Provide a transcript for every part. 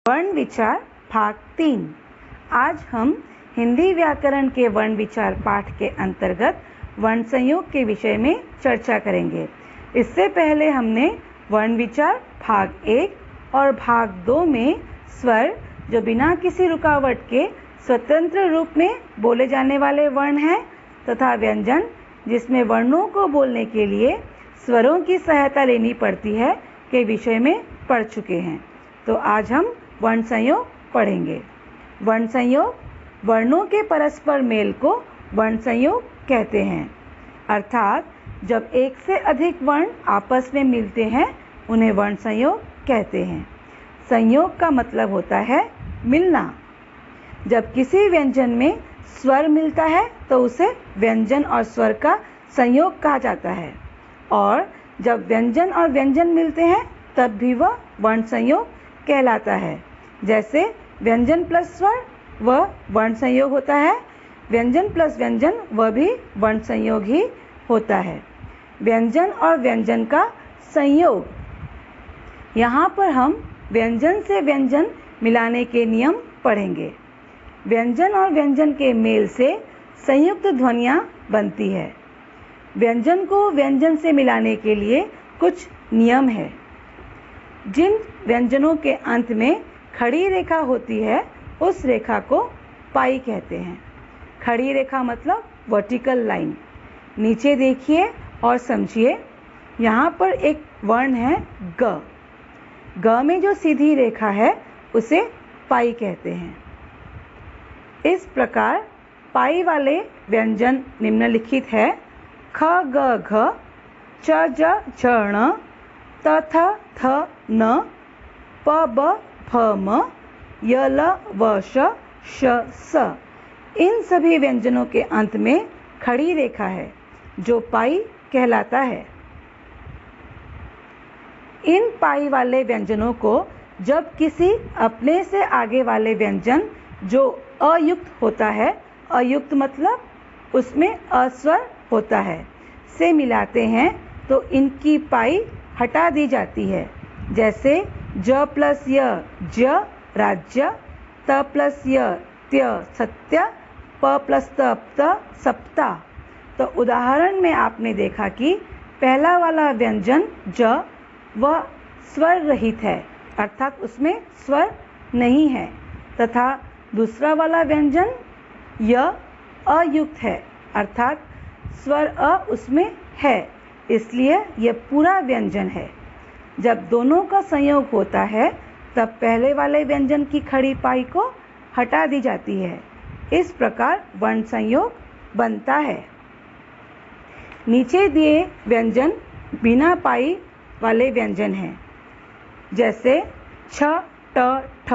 वर्ण विचार भाग 3। आज हम हिंदी व्याकरण के वर्ण विचार पाठ के अंतर्गत वर्ण संयोग के विषय में चर्चा करेंगे। इससे पहले हमने वर्ण विचार भाग 1 और भाग 2 में स्वर जो बिना किसी रुकावट के स्वतंत्र रूप में बोले जाने वाले वर्ण हैं तथा व्यंजन जिसमें वर्णों को बोलने के लिए स्वरों की सहायता लेनी पड़ती है के विषय में पढ़ चुके हैं। तो आज हम वर्ण संयोग पढ़ेंगे। वर्ण संयोग वर्णों के परस्पर मेल को वर्ण संयोग कहते हैं, अर्थात जब एक से अधिक वर्ण आपस में मिलते हैं उन्हें वर्ण संयोग कहते हैं। संयोग का मतलब होता है मिलना। जब किसी व्यंजन में स्वर मिलता है तो उसे व्यंजन और स्वर का संयोग कहा जाता है, और जब व्यंजन और व्यंजन मिलते हैं तब भी वह वर्ण संयोग कहलाता है। जैसे व्यंजन प्लस स्वर वह वर्ण संयोग होता है, व्यंजन प्लस व्यंजन वह भी वर्ण संयोग ही होता है। व्यंजन और व्यंजन का संयोग, यहाँ पर हम व्यंजन से व्यंजन मिलाने के नियम पढ़ेंगे। व्यंजन और व्यंजन के मेल से संयुक्त ध्वनियाँ बनती है। व्यंजन को व्यंजन से मिलाने के लिए कुछ नियम है। जिन व्यंजनों के अंत में खड़ी रेखा होती है उस रेखा को पाई कहते हैं। खड़ी रेखा मतलब वर्टिकल लाइन। नीचे देखिए और समझिए, यहाँ पर एक वर्ण है ग। ग में जो सीधी रेखा है उसे पाई कहते हैं। इस प्रकार पाई वाले व्यंजन निम्नलिखित है: ख ग घ, च ज झ ण, त थ थ न, प ब भ म, य ल व श श स। इन सभी व्यंजनों के अंत में खड़ी रेखा है जो पाई कहलाता है। इन पाई वाले व्यंजनों को जब किसी अपने से आगे वाले व्यंजन जो अयुक्त होता है, अयुक्त मतलब उसमें अस्वर होता है, से मिलाते हैं तो इनकी पाई हटा दी जाती है। जैसे ज प्लस य ज राज्य, त प्लस य त्य सत्य, प प्लस त pt सप्ता। तो उदाहरण में आपने देखा कि पहला वाला व्यंजन ज वह स्वर रहित है, अर्थात उसमें स्वर नहीं है, तथा दूसरा वाला व्यंजन य अयुक्त है, अर्थात स्वर अ उसमें है, इसलिए यह पूरा व्यंजन है। जब दोनों का संयोग होता है तब पहले वाले व्यंजन की खड़ी पाई को हटा दी जाती है। इस प्रकार वर्ण संयोग बनता है। नीचे दिए व्यंजन बिना पाई वाले व्यंजन हैं, जैसे छ ट ठ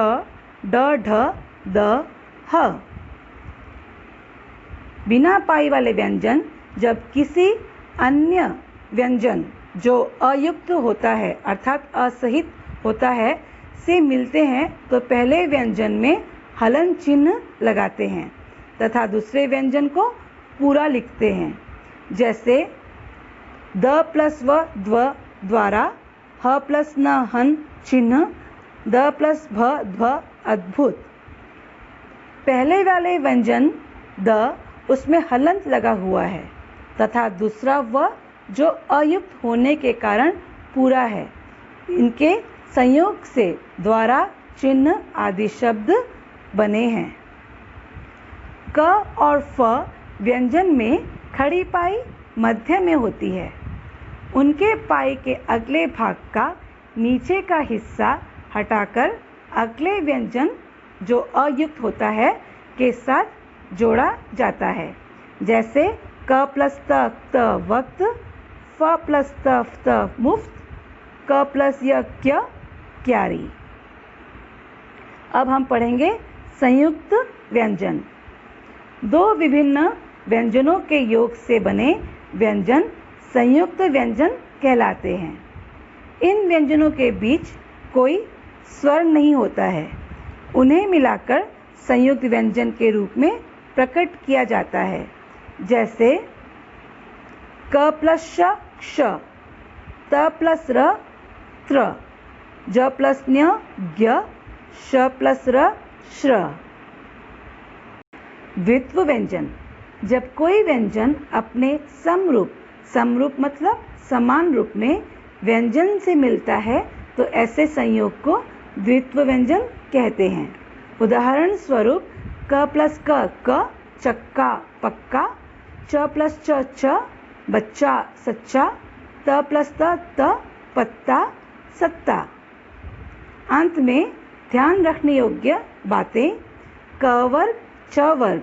ड ढ द ह। बिना पाई वाले व्यंजन जब किसी अन्य व्यंजन जो अयुक्त होता है अर्थात असहित होता है से मिलते हैं तो पहले व्यंजन में हलन चिन्ह लगाते हैं तथा दूसरे व्यंजन को पूरा लिखते हैं। जैसे द प्लस व द्व द्वारा, ह प्लस न हन चिन्ह, द प्लस भ ध्व अद्भुत। पहले वाले व्यंजन द उसमें हलंत लगा हुआ है तथा दूसरा व जो अयुक्त होने के कारण पूरा है। इनके संयोग से द्वारा, चिन्ह आदि शब्द बने हैं। क और फ व्यंजन में खड़ी पाई मध्य में होती है। उनके पाई के अगले भाग का नीचे का हिस्सा हटाकर अगले व्यंजन जो अयुक्त होता है के साथ जोड़ा जाता है। जैसे क प्लस त वक्त, फ प्लस त मुफ्त, क प्लस य क्य क्यारी। अब हम पढ़ेंगे संयुक्त व्यंजन। दो विभिन्न व्यंजनों के योग से बने व्यंजन संयुक्त व्यंजन कहलाते हैं। इन व्यंजनों के बीच कोई स्वर नहीं होता है। उन्हें मिलाकर संयुक्त व्यंजन के रूप में प्रकट किया जाता है। जैसे क प्लस श क्ष, त प्लस र त्र, ज प्लस न्य ज्ञ, श प्लस र श्र। द्वित्व व्यंजन, जब कोई व्यंजन अपने समरूप मतलब समान रूप में व्यंजन से मिलता है तो ऐसे संयोग को द्वित्व व्यंजन कहते हैं। उदाहरण स्वरूप क प्लस क चक्का पक्का, च प्लस च बच्चा सच्चा, त प्लस त पत्ता सत्ता। अंत में ध्यान रखने योग्य बातें, क वर्ग च वर्ग,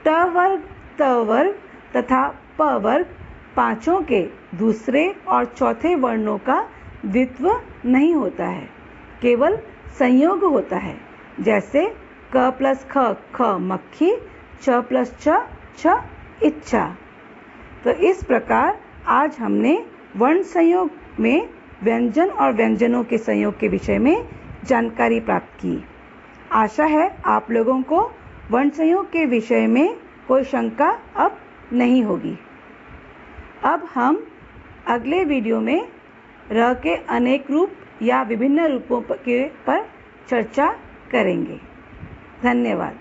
ट वर्ग त वर्ग तथा प वर्ग पांचों के दूसरे और चौथे वर्णों का द्वित्व नहीं होता है, केवल संयोग होता है। जैसे क प्लस ख मक्खी, च प्लस छ इच्छा। तो इस प्रकार आज हमने वर्ण संयोग में व्यंजन और व्यंजनों के संयोग के विषय में जानकारी प्राप्त की। आशा है आप लोगों को वर्ण संयोग के विषय में कोई शंका अब नहीं होगी। अब हम अगले वीडियो में र के अनेक रूप या विभिन्न रूपों पर चर्चा करेंगे। धन्यवाद।